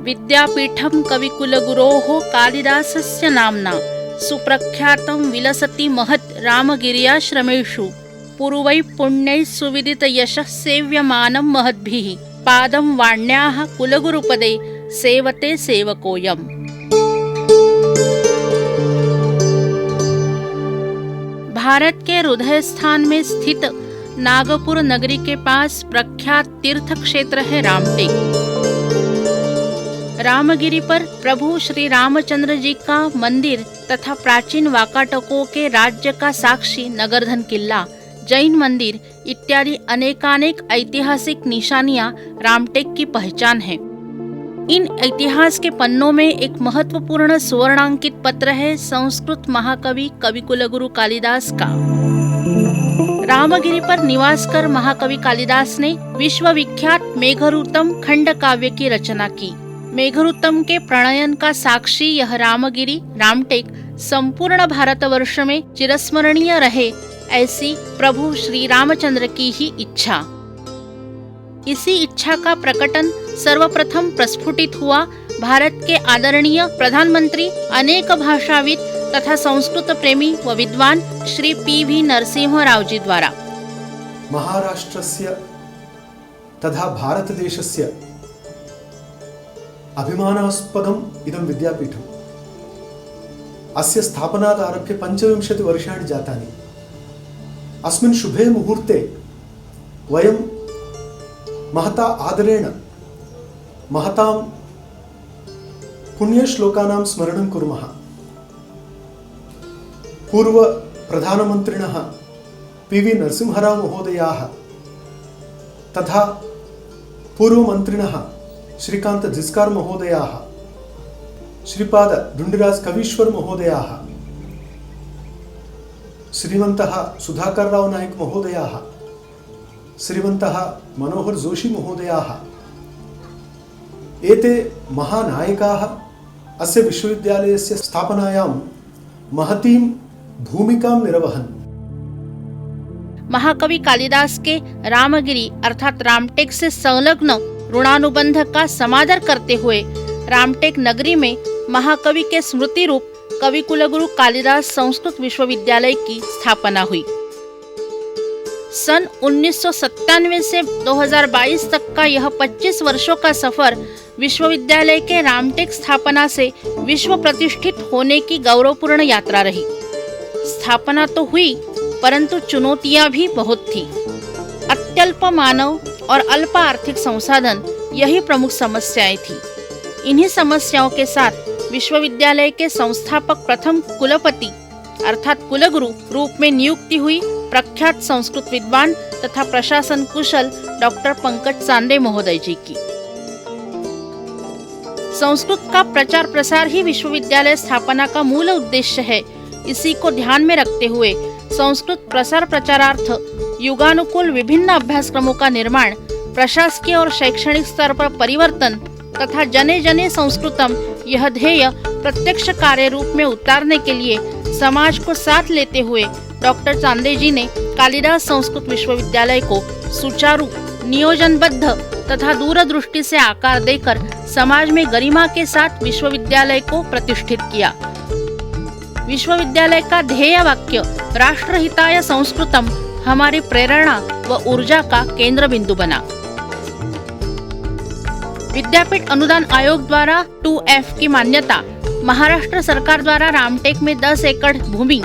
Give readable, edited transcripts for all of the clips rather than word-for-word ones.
विद्यापीठं कविकुलगुरोः कालिदासस्य नाम्ना सुप्रख्यातं विलसति महत् रामगिर्याश्रमेषु पूर्वैः पुण्यैः सुविदितयशः सेव्यमानं महद्भिः पादं वाण्याः कुलगुरुपदे सेवते सेवकोऽयम्। भारत के हृदय स्थान में स्थित नागपुर नगरी के पास प्रख्यात तीर्थ क्षेत्र है रामटेक। रामगिरी पर प्रभु श्री रामचंद्र जी का मंदिर तथा प्राचीन वाकाटकों के राज्य का साक्षी नगरधन किला, जैन मंदिर इत्यादि अनेकानेक ऐतिहासिक निशानियां रामटेक की पहचान है। इन इतिहास के पन्नों में एक महत्वपूर्ण सुवर्णांकित पत्र है संस्कृत महाकवि कविकुलगुरु कालिदास का। रामगिरी पर निवास कर महाकवि कालिदास ने विश्वविख्यात मेघदूतम खंड काव्य की रचना की। मेघदूतम के प्रणयन का साक्षी यह रामगिरी रामटेक संपूर्ण भारतवर्ष में चिरस्मरणीय रहे, ऐसी प्रभु श्री रामचंद्र की ही इच्छा। इसी इच्छा का प्रकटन सर्वप्रथम प्रस्फुटित हुआ भारत के आदरणीय प्रधानमंत्री, अनेक भाषाविद तथा संस्कृत प्रेमी व विद्वान श्री पी.वी. नरसिंह राव जी द्वारा। महाराष्ट्रस्य तथा भारतदेशस्य अभिमानास्पदम् इदं विद्यापीठम्। अस्य स्थापनात् आरभ्य 25 वर्षाणि जातानि। अस्मिन् शुभे मुहूर्ते वयं महता आदरेण महतां पुण्यश्लोकानां स्मरणं कुर्मः। पूर्व प्रधानमन्त्रिणः पी.वी. नरसिंहराव महोदयाः तथा पूर्वमन्त्रिणः श्रीकांत जिस्कार महोदयाः, श्रीपाद ढुंडिराज कवीश्वर महोदयाः, श्रीमन्तः सुधाकरराव नायक महोदयाः, श्रीमन्तः मनोहर जोशी महोदयाः, एते महानायकाः अस्य विश्वविद्यालयस्य स्थापनायां महतीं भूमिकां निरवहन्। महाकवि कालिदास के रामगिरी अर्थात रामटेक से संलग्न ऋणानुबंध का समादर करते हुए रामटेक नगरी में महाकवि के स्मृति रूप कविकुलगुरु कालिदास संस्कृत विश्वविद्यालय की स्थापना हुई। सन 1997 से 2022 तक का यह 25 वर्षों का सफर विश्वविद्यालय के रामटेक स्थापना से विश्व प्रतिष्ठित होने की गौरवपूर्ण यात्रा रही। स्थापना तो हुई, परंतु चुनौतियां भी बहुत थी। अत्यल्प मानव और अल्प आर्थिक संसाधन यही प्रमुख समस्याएं थी। इन्हीं समस्याओं के साथ विश्वविद्यालय के संस्थापक प्रथम कुलपति अर्थात कुलगुरु रूप में नियुक्ति हुई प्रख्यात संस्कृत विद्वान तथा प्रशासन कुशल डॉक्टर पंकज चांदे महोदय जी की। संस्कृत का प्रचार प्रसार ही विश्वविद्यालय स्थापना का मूल उद्देश्य है। इसी को ध्यान में रखते हुए संस्कृत प्रसार प्रचारार्थ युगानुकूल विभिन्न अभ्यासक्रमों का निर्माण, प्रशासकीय और शैक्षणिक स्तर पर परिवर्तन तथा जने जने संस्कृतम यह ध्येय प्रत्यक्ष कार्य रूप में उतारने के लिए समाज को साथ लेते हुए डॉक्टर चांदे जी ने कालिदास संस्कृत विश्वविद्यालय को सुचारू, नियोजनबद्ध तथा दूरदृष्टि से आकार देकर समाज में गरिमा के साथ विश्वविद्यालय को प्रतिष्ठित किया। विश्वविद्यालय का ध्येय वाक्य राष्ट्रहिताय संस्कृतम हमारी प्रेरणा व ऊर्जा का केंद्र बिंदु बना। विद्यापीठ अनुदान आयोग द्वारा 2F की मान्यता, महाराष्ट्र सरकार द्वारा रामटेक में 10 एकड़ भूमि,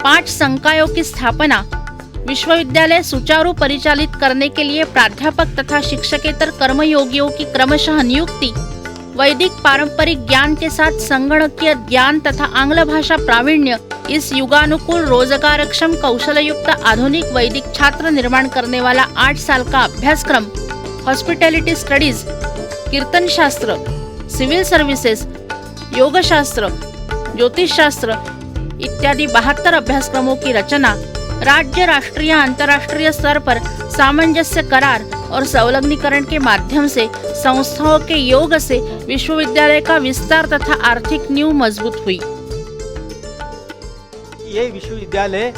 5 संकायों की स्थापना, विश्वविद्यालय सुचारू परिचालित करने के लिए प्राध्यापक तथा शिक्षकेतर कर्मयोगियों की क्रमशः नियुक्ति, वैदिक पारंपरिक ज्ञान के साथ संगणकीय ज्ञान तथा आंग्ल भाषा प्रावीण्य, इस युगानुकूल रोजगारक्षम कौशलयुक्त आधुनिक वैदिक छात्र निर्माण करने वाला 8 साल का अभ्यासक्रम, हॉस्पिटैलिटी स्टडीज, कीर्तन शास्त्र, सिविल सर्विसेज, योग शास्त्र, ज्योतिष शास्त्र इत्यादि 72 अभ्यासक्रमों की रचना, राज्य, राष्ट्रीय, अंतर्राष्ट्रीय स्तर पर सामंजस्य करार और संलग्नीकरण के माध्यम से संस्थाओं के योग से विश्वविद्यालय का विस्तार तथा आर्थिक नींव मजबूत हुई। ये विश्वविद्यालय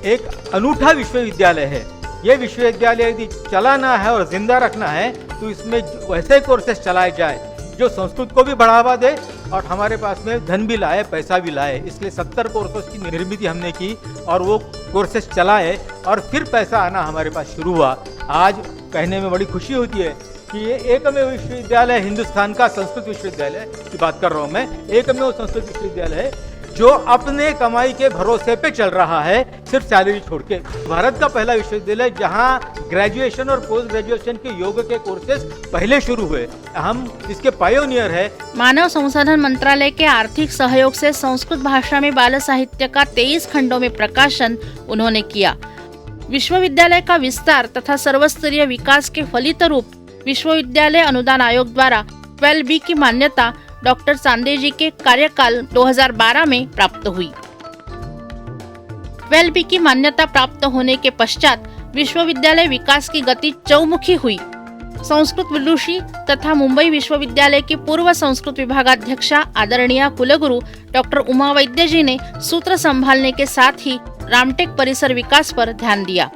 एक अनूठा विश्वविद्यालय है। ये विश्वविद्यालय यदि चलाना है और जिंदा रखना है तो इसमें वैसे कोर्सेस चलाए जाए जो संस्कृत को भी बढ़ावा दे और हमारे पास में धन भी लाए, पैसा भी लाए। इसलिए 70 कोर्सेज की निर्मित हमने की और वो कोर्सेज चलाए और फिर पैसा आना हमारे पास शुरू हुआ। आज कहने में बड़ी खुशी होती है कि ये एकमेव विश्वविद्यालय, हिंदुस्तान का संस्कृत विश्वविद्यालय की बात कर रहा हूँ मैं, एकमेव संस्कृत विश्वविद्यालय है जो अपने कमाई के भरोसे पे चल रहा है, सिर्फ सैलरी छोड़ के। भारत का पहला विश्वविद्यालय जहां ग्रेजुएशन और पोस्ट ग्रेजुएशन के योग के कोर्सेज पहले शुरू हुए, हम इसके पायोनियर है। मानव संसाधन मंत्रालय के आर्थिक सहयोग से संस्कृत भाषा में बाल साहित्य का 23 खंडों में प्रकाशन उन्होंने किया। विश्वविद्यालय का विस्तार तथा सर्वस्तरीय विकास के फलित रूप विश्वविद्यालय अनुदान आयोग द्वारा 12B की मान्यता डॉक्टर चांदे जी के कार्यकाल 2012 में प्राप्त हुई। 12B की मान्यता प्राप्त होने के पश्चात विश्वविद्यालय विकास की गति चौमुखी हुई। संस्कृत विदुषी तथा मुंबई विश्वविद्यालय की पूर्व संस्कृत विभागाध्यक्षा आदरणीय कुलगुरु डॉक्टर उमा वैद्य जी ने सूत्र संभालने के साथ ही रामटेक परिसर विकास पर ध्यान दिया।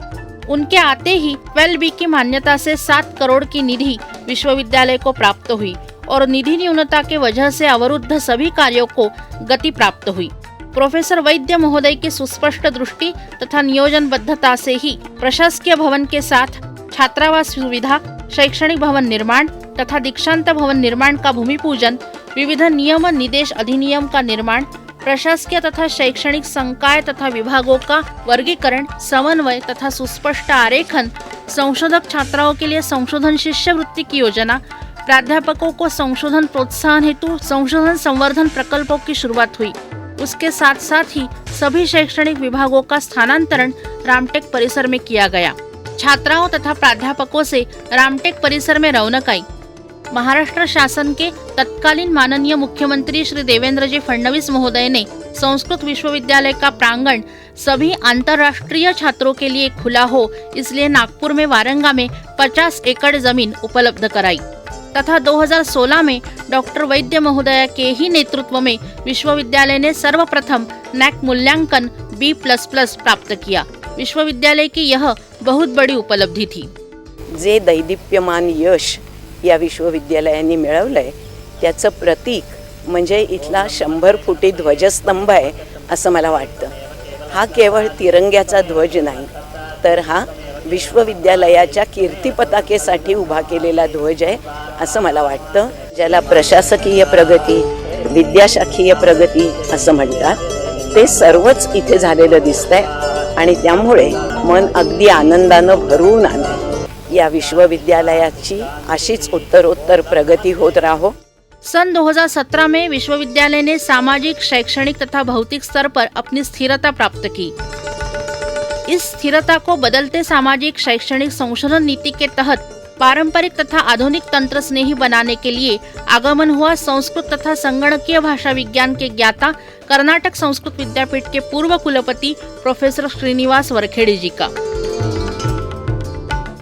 उनके आते ही 12B की मान्यता से 7 करोड़ की निधि विश्वविद्यालय को प्राप्त हुई और निधि न्यूनता के वजह से अवरुद्ध सभी कार्यों को गति प्राप्त हुई। प्रोफेसर वैद्य महोदय की सुस्पष्ट दृष्टि तथा नियोजनबद्धता से ही प्रशासकीय भवन के साथ छात्रावास सुविधा, शैक्षणिक भवन निर्माण तथा दीक्षांत भवन निर्माण का भूमि पूजन, विविध नियम निदेश अधिनियम का निर्माण, प्रशासकीय तथा शैक्षणिक संकाय तथा विभागों का वर्गीकरण, समन्वय तथा सुस्पष्ट आरेखन, संशोधक छात्राओं के लिए संशोधन शिष्यवृत्ति की योजना, प्राध्यापकों को संशोधन प्रोत्साहन हेतु संशोधन संवर्धन प्रकल्पों की शुरुआत हुई। उसके साथ साथ ही सभी शैक्षणिक विभागों का स्थानांतरण रामटेक परिसर में किया गया। छात्राओं तथा प्राध्यापकों से रामटेक परिसर में रौनक आई। महाराष्ट्र शासन के तत्कालीन माननीय मुख्यमंत्री श्री देवेंद्र जी फडणवीस महोदय ने संस्कृत विश्वविद्यालय का प्रांगण सभी अंतर्राष्ट्रीय छात्रों के लिए खुला हो, इसलिए नागपुर में वारंगा में 50 एकड़ जमीन उपलब्ध कराई तथा 2016 में डॉक्टर वैद्य महोदय के ही नेतृत्व में विश्वविद्यालय ने सर्वप्रथम NAC मूल्यांकन B++ प्राप्त किया। विश्वविद्यालय की यह बहुत बड़ी उपलब्धि थी। जे दैदिप्यमान यश या विश्वविद्यालयाने मिळवलंय त्याचं प्रतीक म्हणजे इथला 100 फुटी ध्वजस्तंभ आहे असं मला वाटतं। हा केवळ तिरंग्याचा ध्वज नाही, तर हा विश्वविद्यालयाच्या कीर्तिपताकेसाठी उभा केलेला ध्वज आहे असं मला वाटतं। ज्याला प्रशासकीय प्रगती, विद्याशाखीय प्रगती असं म्हणतात, ते सर्वच इथे झालेलं दिसतंय आणि त्यामुळे मन अगदी आनंदानं भरून आलं। या विश्वविद्यालयाची अशीच उत्तरोत्तर प्रगती होत राहो। सन 2017 में विश्वविद्यालय ने सामाजिक, शैक्षणिक तथा भौतिक स्तर पर अपनी स्थिरता प्राप्त की। इस स्थिरता को बदलते सामाजिक शैक्षणिक संशोधन नीति के तहत पारंपरिक तथा आधुनिक तंत्र स्नेही बनाने के लिए आगमन हुआ संस्कृत तथा संगणकीय भाषा विज्ञान के ज्ञाता कर्नाटक संस्कृत विद्यापीठ के पूर्व कुलपति प्रोफेसर श्रीनिवास वरखेड़ी जी का।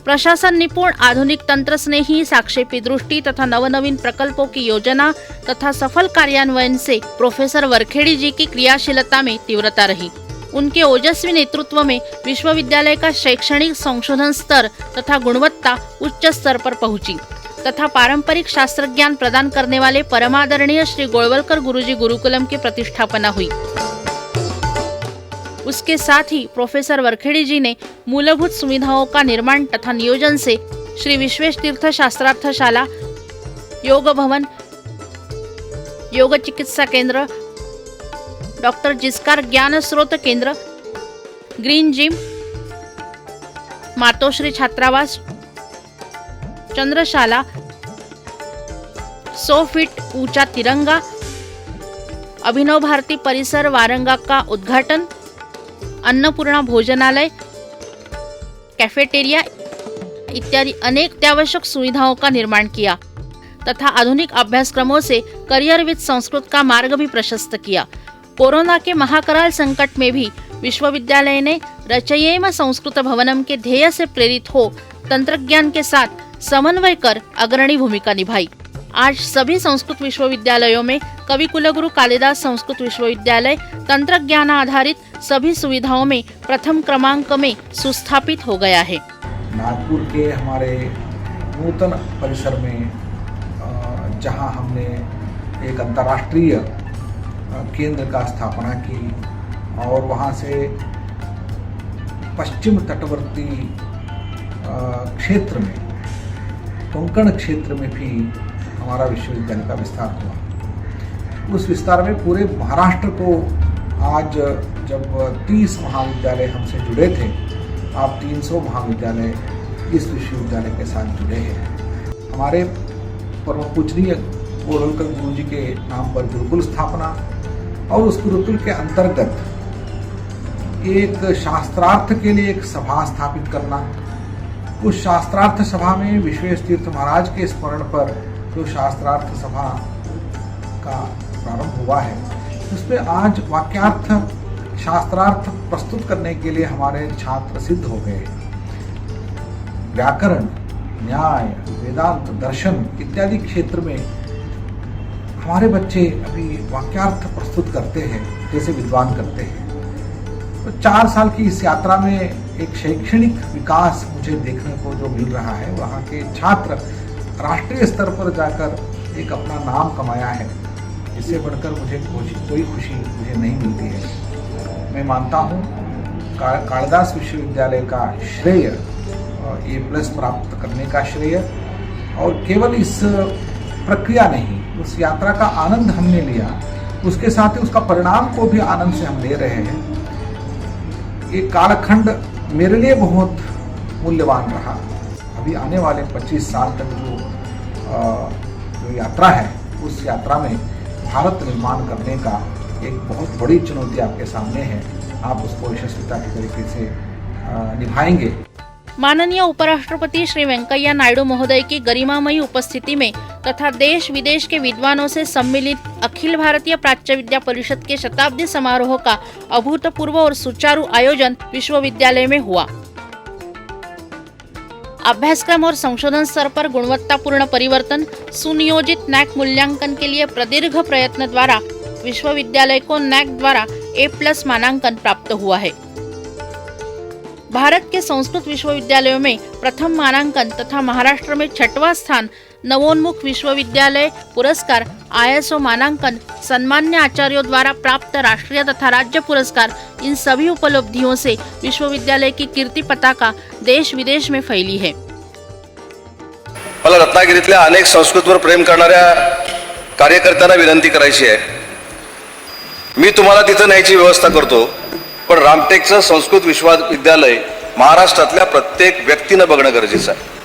प्रशासन निपुण, आधुनिक तंत्र स्नेही, साक्षेपी दृष्टि तथा नवनवीन प्रकल्पों की योजना तथा सफल कार्यान्वयन से प्रोफेसर वरखेड़ी जी की क्रियाशीलता में तीव्रता रही। उनके ओजस्वी नेतृत्व में विश्वविद्यालय का शैक्षणिक संशोधन स्तर तथा गुणवत्ता उच्च स्तर पर पहुंची तथा पारंपरिक शास्त्र ज्ञान प्रदान करने वाले परमादरणीय श्री गोळवलकर गुरुजी गुरुकुलम की प्रतिष्ठापना हुई। उसके साथ ही प्रोफेसर वरखेड़ी जी ने मूलभूत सुविधाओं का निर्माण तथा नियोजन से श्री विश्वेश तीर्थ शास्त्रार्थ शाला, योग भवन, योग चिकित्सा केंद्र, डॉक्टर जिस्कार ज्ञान स्रोत केंद्र, ग्रीन जिम, मातोश्री छात्रावास, चंद्रशाला, 100 फीट ऊंचा तिरंगा, अभिनव भारती परिसर वारंगा का उद्घाटन, अन्नपूर्णा भोजनालय, कैफेटेरिया इत्यादि अनेक अत्यावश्यक सुविधाओं का निर्माण किया तथा आधुनिक अभ्यासक्रमों से करियर विद संस्कृत का मार्ग भी प्रशस्त किया। कोरोना के महाकराल संकट में भी विश्वविद्यालय ने रचयेम संस्कृत भवनम के ध्येय से प्रेरित हो तंत्रज्ञान के साथ समन्वय कर अग्रणी भूमिका निभाई। आज सभी संस्कृत विश्वविद्यालयों में कवि कुलगुरु कालिदास संस्कृत विश्वविद्यालय तंत्रज्ञान आधारित सभी सुविधाओं में प्रथम क्रमांक में सुस्थापित हो गया है। नागपुर के हमारे नूतन परिसर में जहां हमने एक अंतर्राष्ट्रीय केंद्र का स्थापना की और वहां से पश्चिम तटवर्ती क्षेत्र में, कोंकण क्षेत्र में भी हमारा विश्वविद्यालय का विस्तार हुआ। उस विस्तार में पूरे महाराष्ट्र को आज जब 30 महाविद्यालय हमसे जुड़े थे, अब 300 महाविद्यालय इस विश्वविद्यालय के साथ जुड़े हैं। हमारे परम पूजनीय गोरलकर गुरु जी के नाम पर गुरुकुल स्थापना और उस गुरुकुल के अंतर्गत एक शास्त्रार्थ के लिए एक सभा स्थापित करना। उस शास्त्रार्थ सभा में विश्वेश तीर्थ महाराज के स्मरण पर जो शास्त्रार्थ सभा का प्रारंभ हुआ है, उसमें आज वाक्यार्थ शास्त्रार्थ प्रस्तुत करने के लिए हमारे छात्र सिद्ध हो गए। व्याकरण, न्याय, वेदांत, दर्शन इत्यादि क्षेत्र में हमारे बच्चे अभी वाक्यार्थ प्रस्तुत करते हैं जैसे विद्वान करते हैं। तो 4 साल की इस यात्रा में एक शैक्षणिक विकास मुझे देखने को जो मिल रहा है, वहाँ के छात्र राष्ट्रीय स्तर पर जाकर एक अपना नाम कमाया है। इससे बढ़कर मुझे कोई खुशी मुझे नहीं मिलती है। मैं मानता हूँ कालिदास विश्वविद्यालय का श्रेय A+ प्राप्त करने का श्रेय, और केवल इस प्रक्रिया नहीं, उस यात्रा का आनंद हमने लिया, उसके साथ ही उसका परिणाम को भी आनंद से हम ले रहे हैं। ये कालखंड मेरे लिए बहुत मूल्यवान रहा। अभी आने वाले 25 साल तक जो यात्रा है, उस यात्रा में भारत निर्माण करने का एक बहुत बड़ी चुनौती आपके सामने है। आप उसको यशस्विता के तरीके से निभाएंगे। माननीय उपराष्ट्रपति श्री वेंकैया नायडू महोदय की गरिमामयी उपस्थिति में तथा देश विदेश के विद्वानों से सम्मिलित अखिल भारतीय प्राच्य विद्या परिषद के शताब्दी समारोह का अभूतपूर्व और सुचारू आयोजन विश्वविद्यालय में हुआ। अभ्यासक्रम और संशोधन स्तर पर गुणवत्तापूर्ण परिवर्तन, सुनियोजित नैक मूल्यांकन के लिए प्रदीर्घ प्रयत्न द्वारा विश्वविद्यालय को नैक द्वारा A+ मानांकन प्राप्त हुआ है। भारत के संस्कृत विश्वविद्यालयों में प्रथम मानांकन तथा महाराष्ट्र में 6वां स्थान, नवोन्मुख विश्वविद्यालय पुरस्कार, ISO मानांकन, सम्मान्य आचार्यों द्वारा प्राप्त राष्ट्रीय तथा राज्य पुरस्कार, इन सभी उपलब्धियों से विश्वविद्यालय की कीर्ति पताका देश विदेश में फैली है। मला रत्नागिरीतल्या अनेक संस्कृतवर प्रेम करणाऱ्या कार्यकर्त्यांना विनंती करायची आहे, मी तुम्हाला तिथं न्यायची व्यवस्था करतो, पण रामटेकचं संस्कृत विश्वविद्यालय महाराष्ट्रातल्या प्रत्येक व्यक्तीनं बघणं गरजेचं आहे।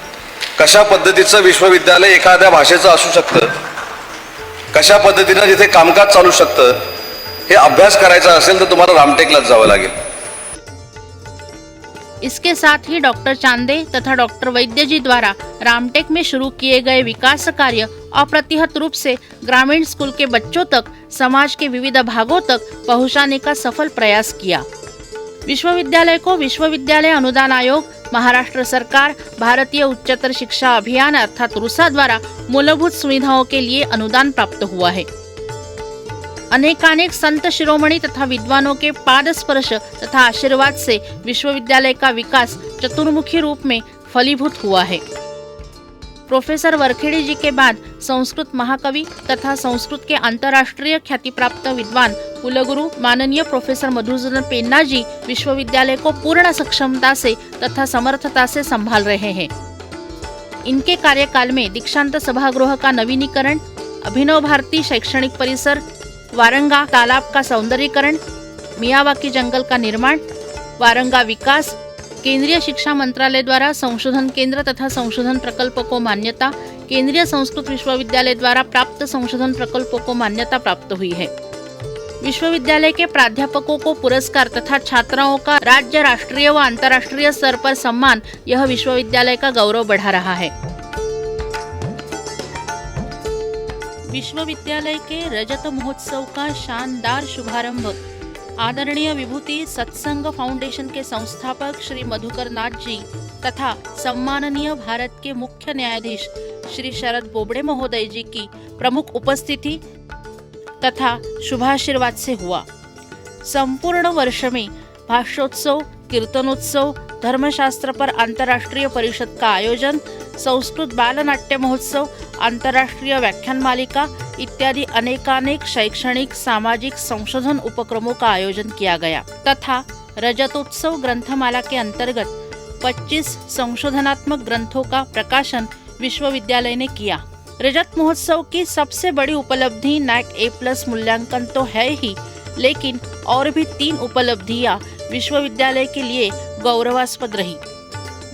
कशा पद्धतीचं विश्वविद्यालय एखाद्या भाषेचं असू शकतं, कशा पद्धतीनं जिथे कामकाज चालू शकतं, हे अभ्यास करायचा असेल तर तुम्हाला रामटेकलाच जावं लागेल। इसके साथ ही डॉक्टर चांदे तथा डॉक्टर वैद्य जी द्वारा रामटेक में शुरू किए गए विकास कार्य अप्रतिहत रूप से ग्रामीण स्कूल के बच्चों तक, समाज के विविध भागों तक पहुंचाने का सफल प्रयास किया। विश्वविद्यालय को विश्वविद्यालय अनुदान आयोग, महाराष्ट्र सरकार, भारतीय उच्चतर शिक्षा अभियान अर्थात रूसा द्वारा मूलभूत सुविधाओं के लिए अनुदान प्राप्त हुआ है। अनेकानेक संत शिरोमणि तथा विद्वानों के पाद स्पर्श तथा आशीर्वाद से विश्वविद्यालय का विकास चतुर्मुखी रूप में फलीभूत हुआ है। प्रोफेसर वरखेड़ी जी के बाद संस्कृत महाकवि तथा संस्कृत के अंतर्राष्ट्रीय ख्याति प्राप्त विद्वान कुलगुरु माननीय प्रोफेसर मधुसूदन पेन्ना जी विश्वविद्यालय को पूर्ण सक्षमता से तथा समर्थता से संभाल रहे हैं। इनके कार्यकाल में दीक्षांत सभागृह का नवीनीकरण, अभिनव भारती शैक्षणिक परिसर, वारंगा तालाब का सौंदर्यीकरण, मियावाकी जंगल का निर्माण, वारंगा विकास, केंद्रीय शिक्षा मंत्रालय द्वारा संशोधन केंद्र तथा संशोधन प्रकल्प को मान्यता, केंद्रीय संस्कृत विश्वविद्यालय द्वारा प्राप्त संशोधन प्रकल्पों को मान्यता प्राप्त हुई है। विश्वविद्यालय के प्राध्यापकों को पुरस्कार तथा छात्राओं का राज्य, राष्ट्रीय व अंतर्राष्ट्रीय स्तर पर सम्मान यह विश्वविद्यालय का गौरव बढ़ा रहा है। विश्वविद्यालय के रजत महोत्सव का शानदार शुभारंभ आदरणीय विभूति सत्संग फाउंडेशन के संस्थापक श्री मधुकर नाथ जी तथा सम्माननीय भारत के मुख्य न्यायाधीश श्री शरद बोबड़े महोदय जी की प्रमुख उपस्थिति तथा शुभाशीर्वाद से हुआ। संपूर्ण वर्ष में भाष्योत्सव, कीर्तनोत्सव, धर्मशास्त्र पर अंतर्राष्ट्रीय परिषद का आयोजन, संस्कृत बालनाट्य महोत्सव, अंतर्राष्ट्रीय व्याख्यान मालिका इत्यादि अनेकानेक शैक्षणिक सामाजिक संशोधन उपक्रमों का आयोजन किया गया तथा रजतोत्सव ग्रंथमाला के अंतर्गत 25 संशोधनात्मक ग्रंथों का प्रकाशन विश्वविद्यालय ने किया। रजत महोत्सव की सबसे बड़ी उपलब्धि NAAC A+ मूल्यांकन तो है ही, लेकिन और भी 3 उपलब्धियां विश्वविद्यालय के लिए गौरवास्पद रही।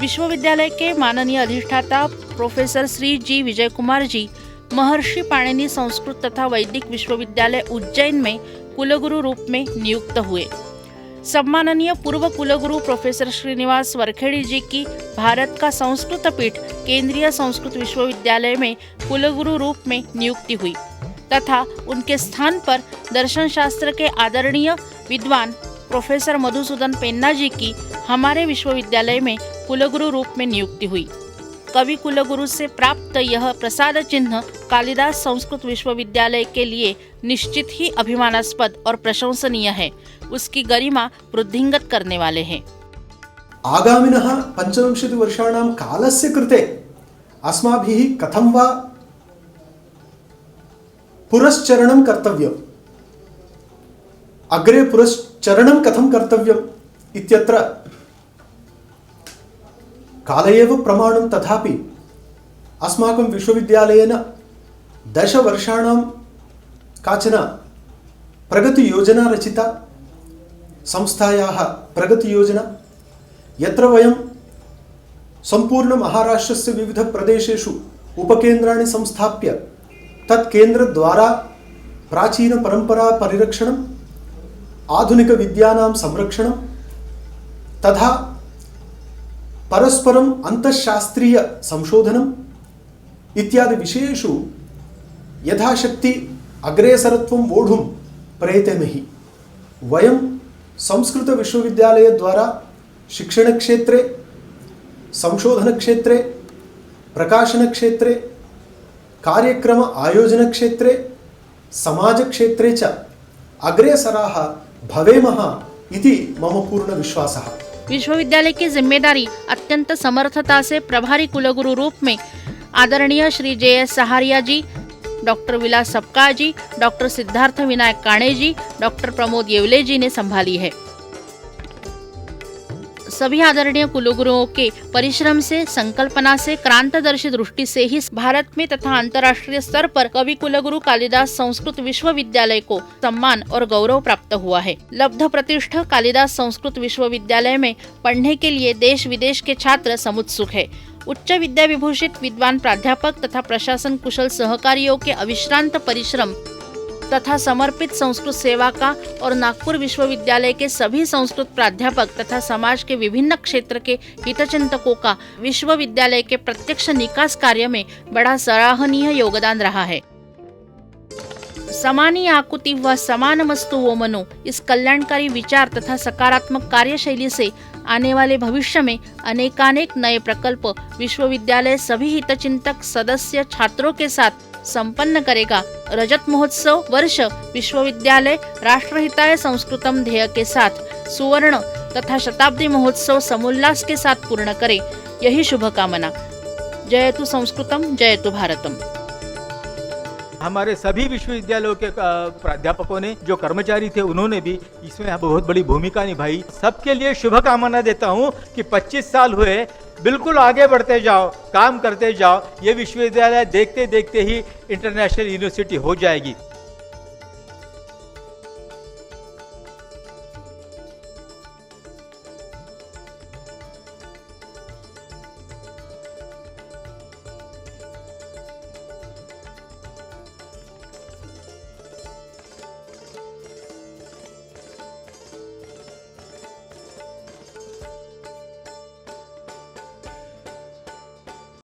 विश्वविद्यालय के माननीय अधिष्ठाता प्रोफेसर श्री जी विजय कुमार जी महर्षि पाणिनि संस्कृत तथा वैदिक विश्वविद्यालय उज्जैन में कुलगुरु रूप में नियुक्त हुए। सम्माननीय पूर्व कुलगुरु प्रोफेसर श्रीनिवास वरखेड़ी जी की भारत का संस्कृत पीठ केंद्रीय संस्कृत विश्वविद्यालय में कुलगुरु रूप में नियुक्ति हुई तथा उनके स्थान पर दर्शन शास्त्र के आदरणीय विद्वान प्रोफेसर मधुसूदन पेन्ना जी की हमारे विश्वविद्यालय में कुलगुरु रूप में नियुक्ति हुई। कवि कुलगुरु से प्राप्त यह प्रसाद चिन्ह कालिदास संस्कृत विश्वविद्यालय के लिए निश्चित ही अभिमानास्पद और प्रशंसनीय है, उसकी गरिमा वृद्धिंगत करने वाले हैं। आगामिनः 25 वर्षाणां कालस्य कृते अस्माभिः कथं वा पुरश्चरणं कर्तव्यम्, अग्रे पुरश्चरणं कथं कर्तव्यम् इत्यत्र काल एव प्रमाणं। तथापि अस्माकं विश्वविद्यालयेन 10 वर्षाणां काचन प्रगतियोजना रचिता, संस्थायाः प्रगतियोजना, यत्र वयं सम्पूर्णमहाराष्ट्रस्य विविधप्रदेशेषु उपकेन्द्राणि संस्थाप्य तत् केन्द्रद्वारा प्राचीनपरम्परा परिरक्षणं, आधुनिकविद्यानां संरक्षणं तथा परस्परम् अंतःशास्त्रीय संशोधनम् इत्यादि विषयेषु यथाशक्ति अग्रेसरत्वं वोढुं प्रयतेमहि। वयं संस्कृत विश्वविद्यालय द्वारा शिक्षण क्षेत्रे, संशोधन क्षेत्रे, प्रकाशन क्षेत्रे, कार्यक्रम आयोजन क्षेत्रे, समाज क्षेत्रे च अग्रेसराः भवेमः इति मम पूर्ण विश्वासः। विश्वविद्यालय की जिम्मेदारी अत्यंत समर्थता से प्रभारी कुलगुरु रूप में आदरणीय श्री JS सहारिया जी, डॉक्टर विलास सपकाळ जी, डॉक्टर सिद्धार्थ विनायक काणे जी, डॉक्टर प्रमोद येवले जी ने संभाली है। सभी आदरणीय कुलगुरुओं के परिश्रम से, संकल्पना से, क्रांतदर्शी दृष्टि से ही भारत में तथा अंतर्राष्ट्रीय स्तर पर कवि कुलगुरु कालिदास संस्कृत विश्वविद्यालय को सम्मान और गौरव प्राप्त हुआ है। लब्ध प्रतिष्ठ कालिदास संस्कृत विश्वविद्यालय में पढ़ने के लिए देश विदेश के छात्र समुत्सुक है। उच्च विद्या विभूषित विद्वान प्राध्यापक तथा प्रशासन कुशल सहकारियों के अविश्रांत परिश्रम तथा समर्पित संस्कृत सेवा का और नागपुर विश्वविद्यालय के सभी संस्कृत प्राध्यापक तथा समाज के विभिन्न क्षेत्र के हितचिंतकों का विश्वविद्यालय के प्रत्यक्ष निकास कार्य में बड़ा सराहनीय योगदान रहा है। समानी आकुति व समानमस्तु वो मनो, इस कल्याणकारी विचार तथा सकारात्मक कार्यशैली से आने वाले भविष्य में अनेकानेक नए प्रकल्प विश्वविद्यालय सभी हितचिंतक सदस्य छात्रों के साथ संपन्न करेगा। रजत महोत्सव वर्ष विश्वविद्यालय राष्ट्रहिताय संस्कृतम ध्येय के साथ सुवर्ण तथा शताब्दी महोत्सव समोल्लास के साथ पूर्ण करे, यही शुभकामना। जयतु संस्कृतम, जयतु भारतम। हमारे सभी विश्वविद्यालयों के प्राध्यापकों ने, जो कर्मचारी थे, उन्होंने भी इसमें बहुत बड़ी भूमिका निभाई। सबके लिए शुभकामना देता हूं कि 25 साल हुए, बिल्कुल आगे बढ़ते जाओ, काम करते जाओ। ये विश्वविद्यालय देखते देखते ही इंटरनेशनल यूनिवर्सिटी हो जाएगी।